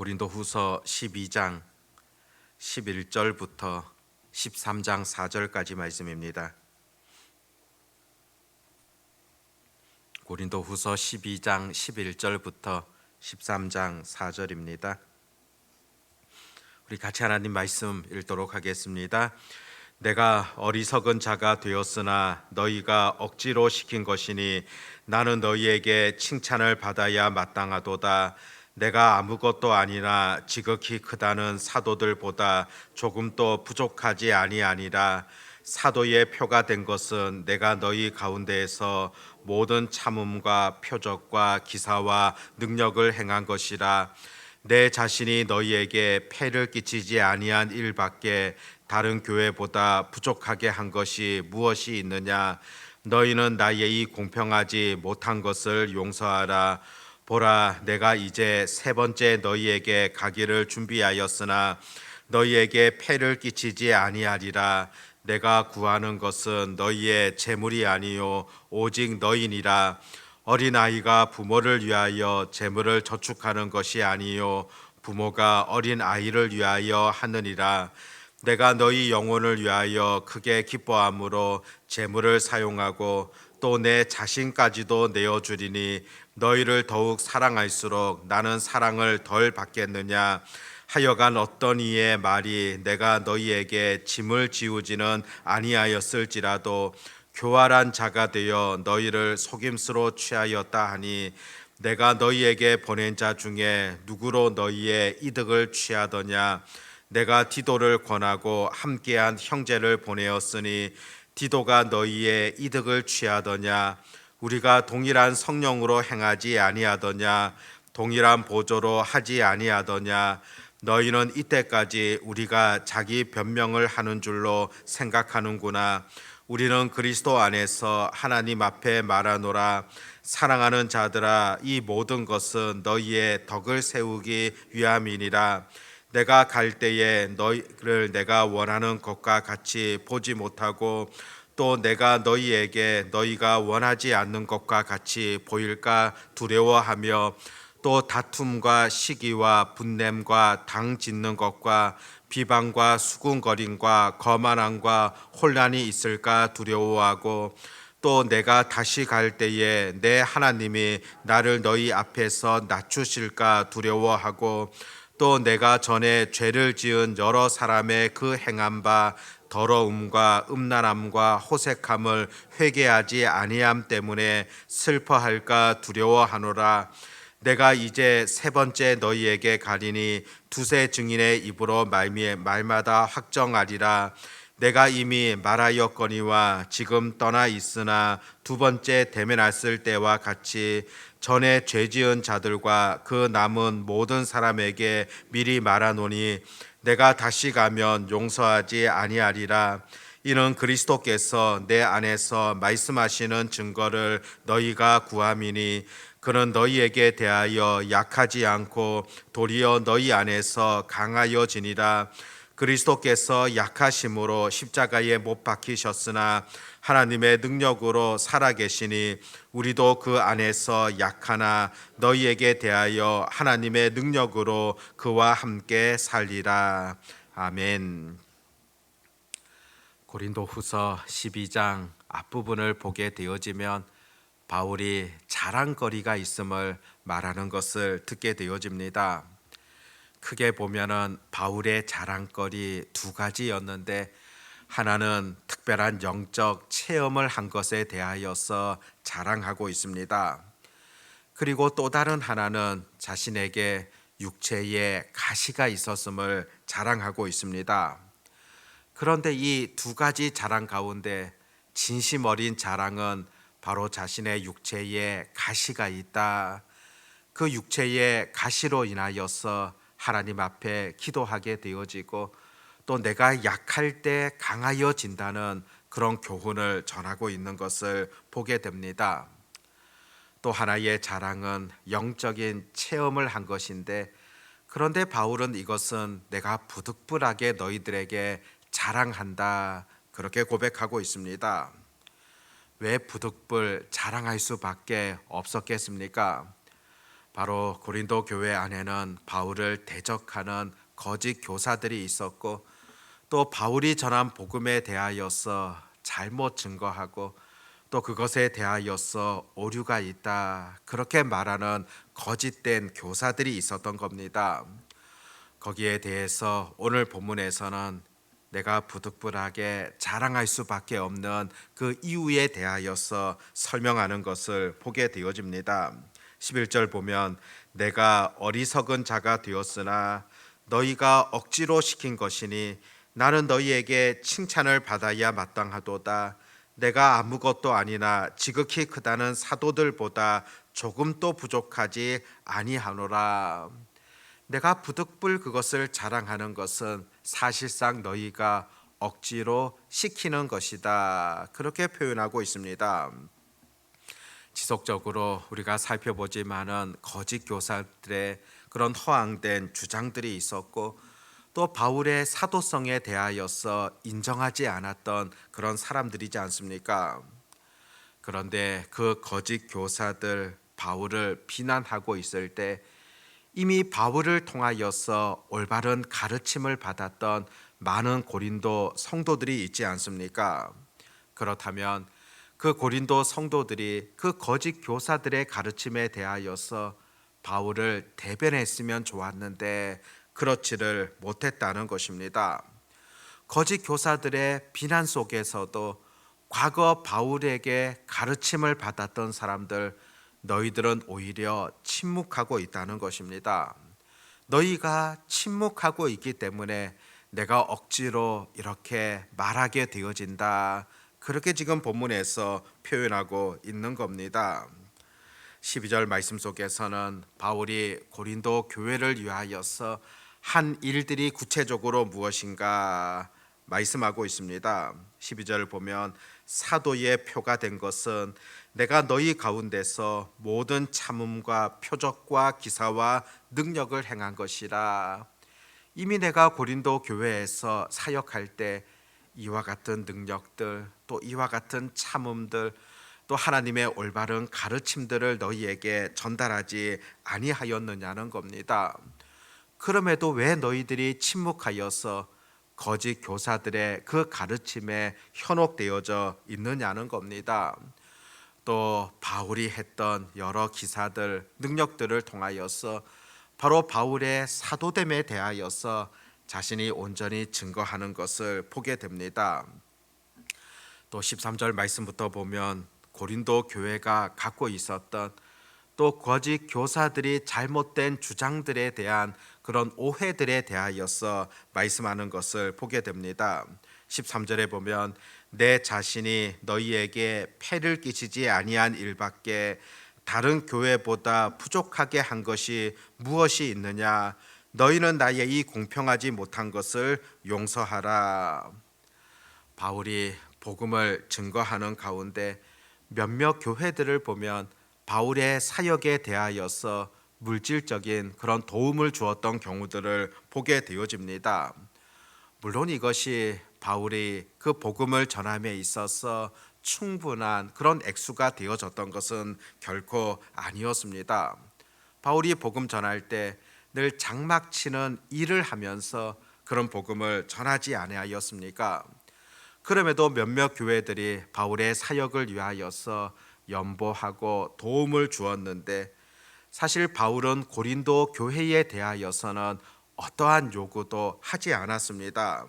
고린도후서 12장 11절부터 13장 4절까지 말씀입니다. 고린도후서 12장 11절부터 13장 4절입니다. 우리 같이 하나님 말씀 읽도록 하겠습니다. 내가 어리석은 자가 되었으나 너희가 억지로 시킨 것이니 나는 너희에게 칭찬을 받아야 마땅하도다. 내가 아무것도 아니나 지극히 크다는 사도들보다 조금도 부족하지 아니하니라. 사도의 표가 된 것은 내가 너희 가운데에서 모든 참음과 표적과 기사와 능력을 행한 것이라. 내 자신이 너희에게 폐를 끼치지 아니한 일밖에 다른 교회보다 부족하게 한 것이 무엇이 있느냐? 너희는 나의 이 공평하지 못한 것을 용서하라. 보라, 내가 이제 세 번째 너희에게 가기를 준비하였으나 너희에게 폐를 끼치지 아니하리라. 내가 구하는 것은 너희의 재물이 아니요 오직 너희니라. 어린아이가 부모를 위하여 재물을 저축하는 것이 아니요 부모가 어린아이를 위하여 하느니라. 내가 너희 영혼을 위하여 크게 기뻐함으로 재물을 사용하고 또 내 자신까지도 내어주리니 너희를 더욱 사랑할수록 나는 사랑을 덜 받겠느냐? 하여간 어떤 이의 말이 내가 너희에게 짐을 지우지는 아니하였을지라도 교활한 자가 되어 너희를 속임수로 취하였다 하니 내가 너희에게 보낸 자 중에 누구로 너희의 이득을 취하더냐? 내가 디도를 권하고 함께한 형제를 보내었으니 디도가 너희의 이득을 취하더냐? 우리가 동일한 성령으로 행하지 아니하더냐? 동일한 보조로 하지 아니하더냐? 너희는 이때까지 우리가 자기 변명을 하는 줄로 생각하는구나. 우리는 그리스도 안에서 하나님 앞에 말하노라. 사랑하는 자들아, 이 모든 것은 너희의 덕을 세우기 위함이니라. 내가 갈 때에 너희를 내가 원하는 것과 같이 보지 못하고 또 내가 너희에게 너희가 원하지 않는 것과 같이 보일까 두려워하며 또 다툼과 시기와 분냄과 당 짓는 것과 비방과 수군거림과 거만함과 혼란이 있을까 두려워하고 또 내가 다시 갈 때에 내 하나님이 나를 너희 앞에서 낮추실까 두려워하고 또 내가 전에 죄를 지은 여러 사람의 그 행한 바 더러움과 음란함과 호색함을 회개하지 아니함 때문에 슬퍼할까 두려워하노라. 내가 이제 세 번째 너희에게 가리니 두세 증인의 입으로 말마다 확정하리라. 내가 이미 말하였거니와 지금 떠나 있으나 두 번째 대면했을 때와 같이 전에 죄지은 자들과 그 남은 모든 사람에게 미리 말하노니 내가 다시 가면 용서하지 아니하리라. 이는 그리스도께서 내 안에서 말씀하시는 증거를 너희가 구함이니 그는 너희에게 대하여 약하지 않고 도리어 너희 안에서 강하여지니라. 그리스도께서 약하심으로 십자가에 못 박히셨으나 하나님의 능력으로 살아계시니 우리도 그 안에서 약하나 너희에게 대하여 하나님의 능력으로 그와 함께 살리라. 아멘. 고린도후서 12장 앞부분을 보게 되어지면 바울이 자랑거리가 있음을 말하는 것을 듣게 되어집니다. 크게 보면은 바울의 자랑거리 두 가지였는데 하나는 특별한 영적 체험을 한 것에 대하여서 자랑하고 있습니다. 그리고 또 다른 하나는 자신에게 육체에 가시가 있었음을 자랑하고 있습니다. 그런데 이 두 가지 자랑 가운데 진심 어린 자랑은 바로 자신의 육체에 가시가 있다. 그 육체의 가시로 인하여서 하나님 앞에 기도하게 되어지고 또 내가 약할 때 강하여진다는 그런 교훈을 전하고 있는 것을 보게 됩니다. 또 하나의 자랑은 영적인 체험을 한 것인데 그런데 바울은 이것은 내가 부득불하게 너희들에게 자랑한다 그렇게 고백하고 있습니다. 왜 부득불 자랑할 수밖에 없었겠습니까? 바로 고린도 교회 안에는 바울을 대적하는 거짓 교사들이 있었고, 또 바울이 전한 복음에 대하여서 잘못 증거하고 또 그것에 대하여서 오류가 있다, 그렇게 말하는 거짓된 교사들이 있었던 겁니다. 거기에 대해서 오늘 본문에서는 내가 부득불하게 자랑할 수밖에 없는 그 이유에 대하여서 설명하는 것을 보게 되어집니다. 11절 보면 내가 어리석은 자가 되었으나 너희가 억지로 시킨 것이니 나는 너희에게 칭찬을 받아야 마땅하도다. 내가 아무것도 아니나 지극히 크다는 사도들보다 조금도 부족하지 아니하노라. 내가 부득불 그것을 자랑하는 것은 사실상 너희가 억지로 시키는 것이다, 그렇게 표현하고 있습니다. 지속적으로 우리가 살펴보지만은 거짓 교사들의 그런 허황된 주장들이 있었고, 또 바울의 사도성에 대하여서 인정하지 않았던 그런 사람들이지 않습니까? 그런데 그 거짓 교사들 바울을 비난하고 있을 때 이미 바울을 통하여서 올바른 가르침을 받았던 많은 고린도 성도들이 있지 않습니까? 그렇다면 그 고린도 성도들이 그 거짓 교사들의 가르침에 대하여서 바울을 대변했으면 좋았는데 그렇지를 못했다는 것입니다. 거짓 교사들의 비난 속에서도 과거 바울에게 가르침을 받았던 사람들, 너희들은 오히려 침묵하고 있다는 것입니다. 너희가 침묵하고 있기 때문에 내가 억지로 이렇게 말하게 되어진다, 그렇게 지금 본문에서 표현하고 있는 겁니다. 12절 말씀 속에서는 바울이 고린도 교회를 위하여서 한 일들이 구체적으로 무엇인가 말씀하고 있습니다. 12절을 보면 사도의 표가 된 것은 내가 너희 가운데서 모든 참음과 표적과 기사와 능력을 행한 것이라. 이미 내가 고린도 교회에서 사역할 때 이와 같은 능력들, 또 이와 같은 참음들, 또 하나님의 올바른 가르침들을 너희에게 전달하지 아니하였느냐는 겁니다. 그럼에도 왜 너희들이 침묵하여서 거짓 교사들의 그 가르침에 현혹되어져 있느냐는 겁니다. 또 바울이 했던 여러 기사들, 능력들을 통하여서 바로 바울의 사도됨에 대하여서 자신이 온전히 증거하는 것을 보게 됩니다. 또 13절 말씀부터 보면 고린도 교회가 갖고 있었던 또 거짓 교사들이 잘못된 주장들에 대한 그런 오해들에 대하여서 말씀하는 것을 보게 됩니다. 13절에 보면 내 자신이 너희에게 폐를 끼치지 아니한 일밖에 다른 교회보다 부족하게 한 것이 무엇이 있느냐. 너희는 나의 이 공평하지 못한 것을 용서하라. 바울이 복음을 증거하는 가운데 몇몇 교회들을 보면 바울의 사역에 대하여서 물질적인 그런 도움을 주었던 경우들을 보게 되어집니다. 물론 이것이 바울이 그 복음을 전함에 있어서 충분한 그런 액수가 되어졌던 것은 결코 아니었습니다. 바울이 복음 전할 때 늘 장막 치는 일을 하면서 그런 복음을 전하지 아니하였습니까? 그럼에도 몇몇 교회들이 바울의 사역을 위하여서 연보하고 도움을 주었는데, 사실 바울은 고린도 교회에 대하여서는 어떠한 요구도 하지 않았습니다.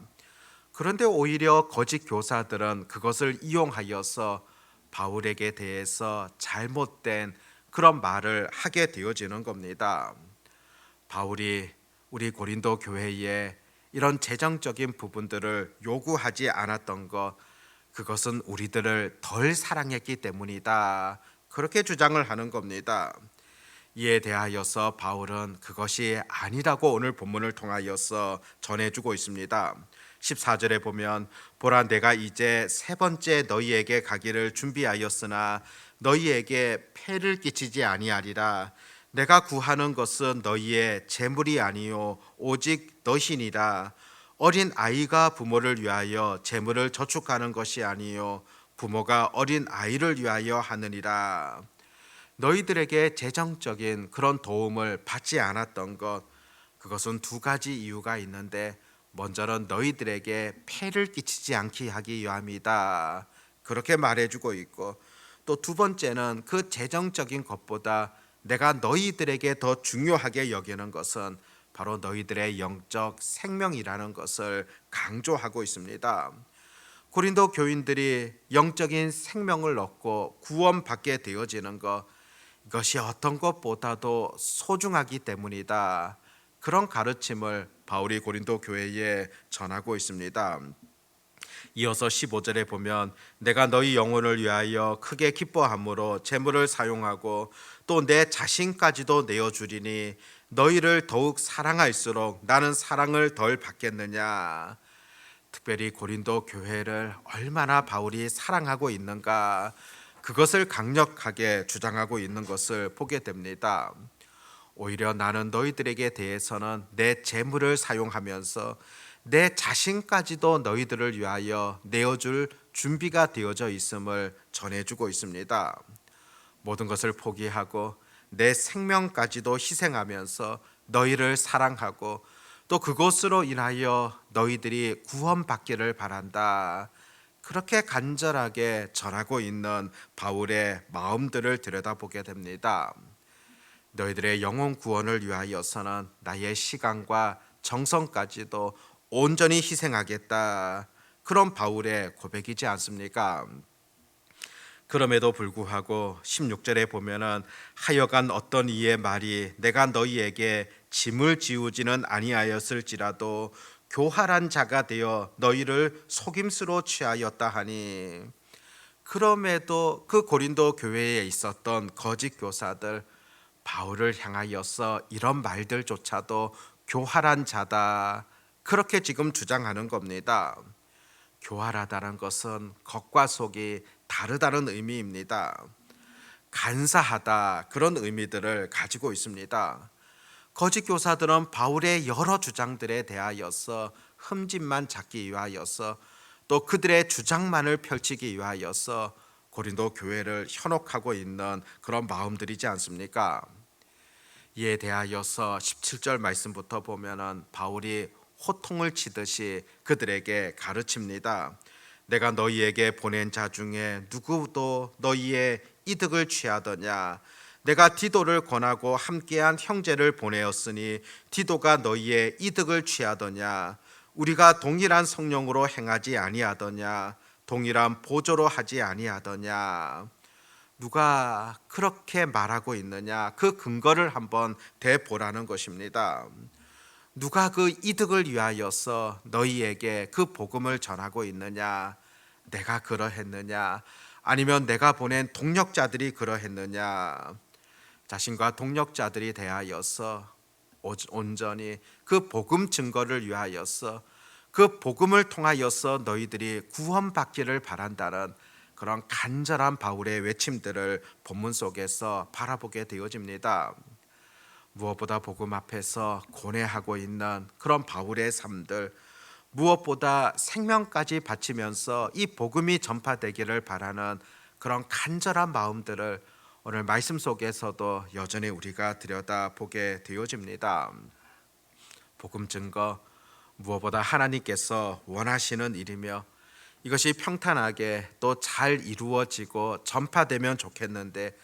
그런데 오히려 거짓 교사들은 그것을 이용하여서 바울에게 대해서 잘못된 그런 말을 하게 되어지는 겁니다. 바울이 우리 고린도 교회에 이런 재정적인 부분들을 요구하지 않았던 것, 그것은 우리들을 덜 사랑했기 때문이다, 그렇게 주장을 하는 겁니다. 이에 대하여서 바울은 그것이 아니라고 오늘 본문을 통하여서 전해주고 있습니다. 14절에 보면 보라 내가 이제 세 번째 너희에게 가기를 준비하였으나 너희에게 폐를 끼치지 아니하리라. 내가 구하는 것은 너희의 재물이 아니요 오직 너희니라. 어린 아이가 부모를 위하여 재물을 저축하는 것이 아니요 부모가 어린 아이를 위하여 하느니라. 너희들에게 재정적인 그런 도움을 받지 않았던 것, 그것은 두 가지 이유가 있는데, 먼저는 너희들에게 폐를 끼치지 않게 하기 위함이다, 그렇게 말해주고 있고, 또 두 번째는 그 재정적인 것보다 내가 너희들에게 더 중요하게 여기는 것은 바로 너희들의 영적 생명이라는 것을 강조하고 있습니다. 고린도 교인들이 영적인 생명을 얻고 구원받게 되어지는 것, 이것이 어떤 것보다도 소중하기 때문이다, 그런 가르침을 바울이 고린도 교회에 전하고 있습니다. 이어서 15절에 보면, 내가 너희 영혼을 위하여 크게 기뻐함으로 재물을 사용하고 또 내 자신까지도 내어주리니 너희를 더욱 사랑할수록 나는 사랑을 덜 받겠느냐. 특별히 고린도 교회를 얼마나 바울이 사랑하고 있는가, 그것을 강력하게 주장하고 있는 것을 보게 됩니다. 오히려 나는 너희들에게 대해서는 내 재물을 사용하면서 내 자신까지도 너희들을 위하여 내어줄 준비가 되어져 있음을 전해주고 있습니다. 모든 것을 포기하고 내 생명까지도 희생하면서 너희를 사랑하고 또 그것으로 인하여 너희들이 구원받기를 바란다, 그렇게 간절하게 전하고 있는 바울의 마음들을 들여다보게 됩니다. 너희들의 영혼 구원을 위하여서는 나의 시간과 정성까지도 온전히 희생하겠다, 그런 바울의 고백이지 않습니까? 그럼에도 불구하고 16절에 보면은, 하여간 어떤 이의 말이 내가 너희에게 짐을 지우지는 아니하였을지라도 교활한 자가 되어 너희를 속임수로 취하였다 하니, 그럼에도 그 고린도 교회에 있었던 거짓 교사들, 바울을 향하여서 이런 말들조차도 교활한 자다, 그렇게 지금 주장하는 겁니다. 교활하다는 것은 겉과 속이 다르다는 의미입니다. 간사하다, 그런 의미들을 가지고 있습니다. 거짓 교사들은 바울의 여러 주장들에 대하여서 흠집만 찾기 위하여서 또 그들의 주장만을 펼치기 위하여서 고린도 교회를 현혹하고 있는 그런 마음들이지 않습니까? 이에 대하여서 17절 말씀부터 보면은 바울이 호통을 치듯이 그들에게 가르칩니다. 내가 너희에게 보낸 자 중에 누구도 너희의 이득을 취하더냐? 내가 디도를 권하고 함께한 형제를 보내었으니 디도가 너희의 이득을 취하더냐? 우리가 동일한 성령으로 행하지 아니하더냐? 동일한 보조로 하지 아니하더냐? 누가 그렇게 말하고 있느냐, 그 근거를 한번 대보라는 것입니다. 누가 그 이득을 위하여서 너희에게 그 복음을 전하고 있느냐? 내가 그러했느냐? 아니면 내가 보낸 동력자들이 그러했느냐? 자신과 동력자들이 대하여서 온전히 그 복음 증거를 위하여서, 그 복음을 통하여서 너희들이 구원받기를 바란다는 그런 간절한 바울의 외침들을 본문 속에서 바라보게 되어집니다. 무엇보다 복음 앞에서 고뇌하고 있는 그런 바울의 삶들, 무엇보다 생명까지 바치면서 이 복음이 전파되기를 바라는 그런 간절한 마음들을 오늘 말씀 속에서도 여전히 우리가 들여다보게 되어집니다. 복음 증거, 무엇보다 하나님께서 원하시는 일이며 이것이 평탄하게 또 잘 이루어지고 전파되면 좋겠는데,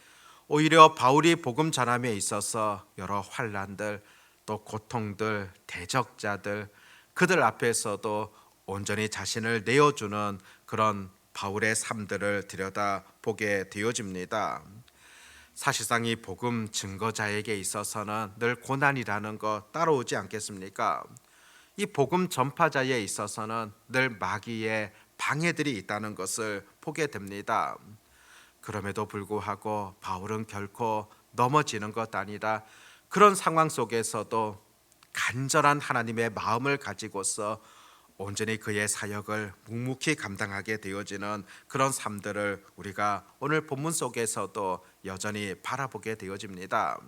오히려 바울이 복음 전함에 있어서 여러 환난들, 또 고통들, 대적자들, 그들 앞에서도 온전히 자신을 내어주는 그런 바울의 삶들을 들여다보게 되어집니다. 사실상 이 복음 증거자에게 있어서는 늘 고난이라는 거 따라오지 않겠습니까? 이 복음 전파자에 있어서는 늘 마귀의 방해들이 있다는 것을 보게 됩니다. 그럼에도 불구하고 바울은 결코 넘어지는 것 아니라 그런 상황 속에서도 간절한 하나님의 마음을 가지고서 온전히 그의 사역을 묵묵히 감당하게 되어지는 그런 삶들을 우리가 오늘 본문 속에서도 여전히 바라보게 되어집니다.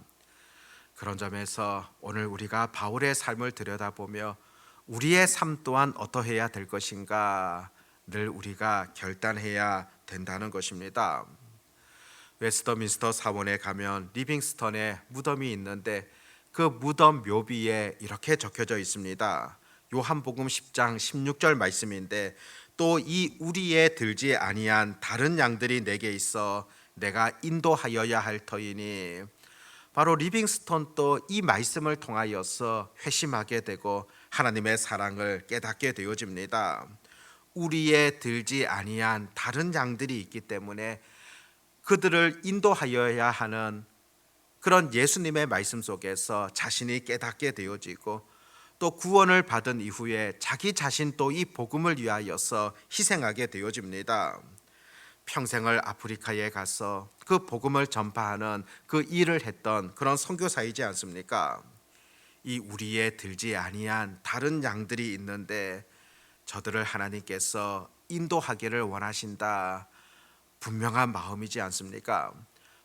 그런 점에서 오늘 우리가 바울의 삶을 들여다보며 우리의 삶 또한 어떠해야 될 것인가 늘 우리가 결단해야 된다는 것입니다. 웨스터민스터 사원에 가면 리빙스턴의 무덤이 있는데 그 무덤 묘비에 이렇게 적혀져 있습니다. 요한복음 10장 16절 말씀인데 또 이 우리에 들지 아니한 다른 양들이 내게 있어 내가 인도하여야 할 터이니, 바로 리빙스턴도 이 말씀을 통하여서 회심하게 되고 하나님의 사랑을 깨닫게 되어집니다. 우리에 들지 아니한 다른 양들이 있기 때문에 그들을 인도하여야 하는 그런 예수님의 말씀 속에서 자신이 깨닫게 되어지고, 또 구원을 받은 이후에 자기 자신도 이 복음을 위하여서 희생하게 되어집니다. 평생을 아프리카에 가서 그 복음을 전파하는 그 일을 했던 그런 선교사이지 않습니까? 이 우리에 들지 아니한 다른 양들이 있는데 저들을 하나님께서 인도하기를 원하신다, 분명한 마음이지 않습니까?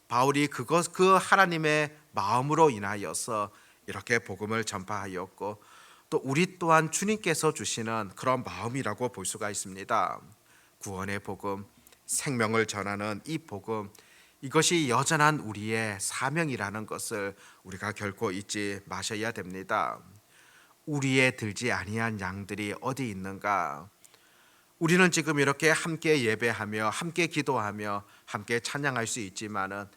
바울이 그 하나님의 마음으로 인하여서 이렇게 복음을 전파하였고, 또 우리 또한 주님께서 주시는 그런 마음이라고 볼 수가 있습니다. 구원의 복음, 생명을 전하는 이 복음, 이것이 여전한 우리의 사명이라는 것을 우리가 결코 잊지 마셔야 됩니다. 우리에 들지 아니한 양들이 어디 있는가? 우리는 지금 이렇게 함께 예배하며 함께 기도하며 함께 찬양할 수 있지만은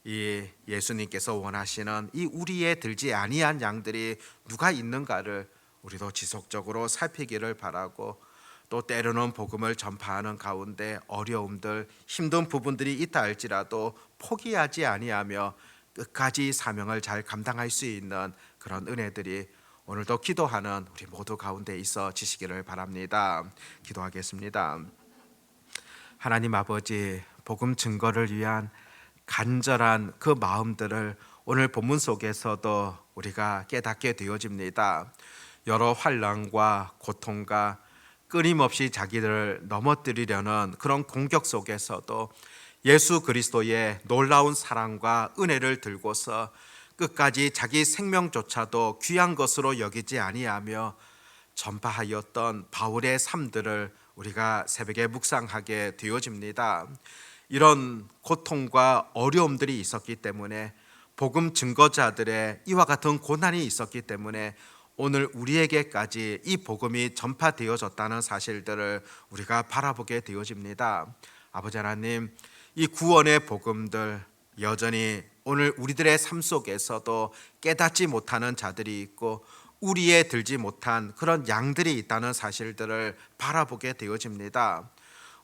이 예수님께서 원하시는 이 우리에 들지 아니한 양들이 누가 있는가를 우리도 지속적으로 살피기를 바라고, 또 때로는 복음을 전파하는 가운데 어려움들, 힘든 부분들이 있다 할지라도 포기하지 아니하며 끝까지 사명을 잘 감당할 수 있는 그런 은혜들이 오늘도 기도하는 우리 모두 가운데 있어지시기를 바랍니다. 기도하겠습니다. 하나님 아버지, 복음 증거를 위한 간절한 그 마음들을 오늘 본문 속에서도 우리가 깨닫게 되어집니다. 여러 환난과 고통과 끊임없이 자기들을 넘어뜨리려는 그런 공격 속에서도 예수 그리스도의 놀라운 사랑과 은혜를 들고서 끝까지 자기 생명조차도 귀한 것으로 여기지 아니하며 전파하였던 바울의 삶들을 우리가 새벽에 묵상하게 되어집니다. 이런 고통과 어려움들이 있었기 때문에, 복음 증거자들의 이와 같은 고난이 있었기 때문에 오늘 우리에게까지 이 복음이 전파되어졌다는 사실들을 우리가 바라보게 되어집니다. 아버지 하나님, 이 구원의 복음들 여전히 오늘 우리들의 삶 속에서도 깨닫지 못하는 자들이 있고 우리에 들지 못한 그런 양들이 있다는 사실들을 바라보게 되어집니다.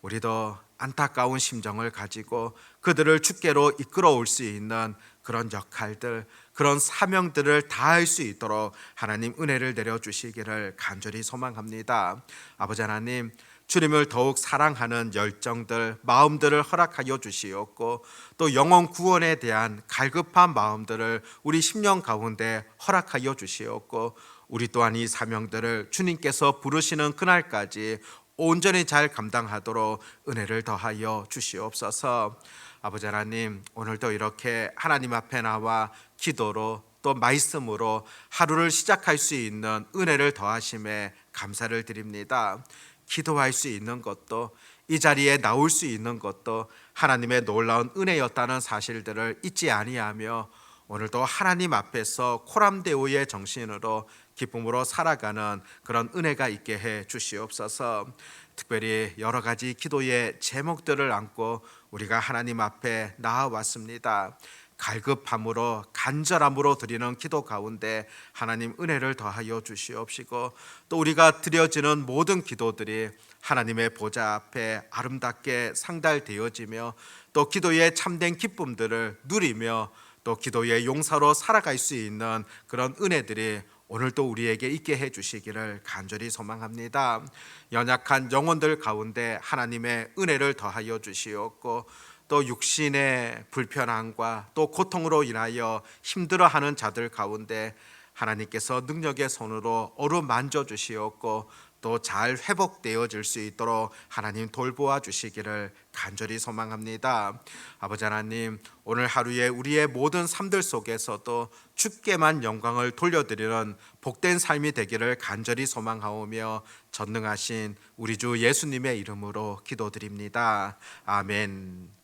우리도 안타까운 심정을 가지고 그들을 주께로 이끌어올 수 있는 그런 역할들, 그런 사명들을 다할 수 있도록 하나님 은혜를 내려주시기를 간절히 소망합니다. 아버지 하나님, 주님을 더욱 사랑하는 열정들, 마음들을 허락하여 주시옵고, 또 영혼 구원에 대한 갈급한 마음들을 우리 심령 가운데 허락하여 주시옵고, 우리 또한 이 사명들을 주님께서 부르시는 그날까지 온전히 잘 감당하도록 은혜를 더하여 주시옵소서. 아버지 하나님, 오늘도 이렇게 하나님 앞에 나와 기도로 또 말씀으로 하루를 시작할 수 있는 은혜를 더하심에 감사를 드립니다. 기도할 수 있는 것도, 이 자리에 나올 수 있는 것도 하나님의 놀라운 은혜였다는 사실들을 잊지 아니하며 오늘도 하나님 앞에서 코람데오의 정신으로 기쁨으로 살아가는 그런 은혜가 있게 해 주시옵소서. 특별히 여러 가지 기도의 제목들을 안고 우리가 하나님 앞에 나아왔습니다. 갈급함으로 간절함으로 드리는 기도 가운데 하나님 은혜를 더하여 주시옵시고, 또 우리가 드려지는 모든 기도들이 하나님의 보좌 앞에 아름답게 상달되어지며 또 기도의 참된 기쁨들을 누리며 또 기도의 용사로 살아갈 수 있는 그런 은혜들이 오늘도 우리에게 있게 해 주시기를 간절히 소망합니다. 연약한 영혼들 가운데 하나님의 은혜를 더하여 주시옵고, 또 육신의 불편함과 또 고통으로 인하여 힘들어하는 자들 가운데 하나님께서 능력의 손으로 어루만져 주시옵고 또 잘 회복되어질 수 있도록 하나님 돌보아 주시기를 간절히 소망합니다. 아버지 하나님, 오늘 하루에 우리의 모든 삶들 속에서도 주께만 영광을 돌려드리는 복된 삶이 되기를 간절히 소망하오며 전능하신 우리 주 예수님의 이름으로 기도드립니다. 아멘.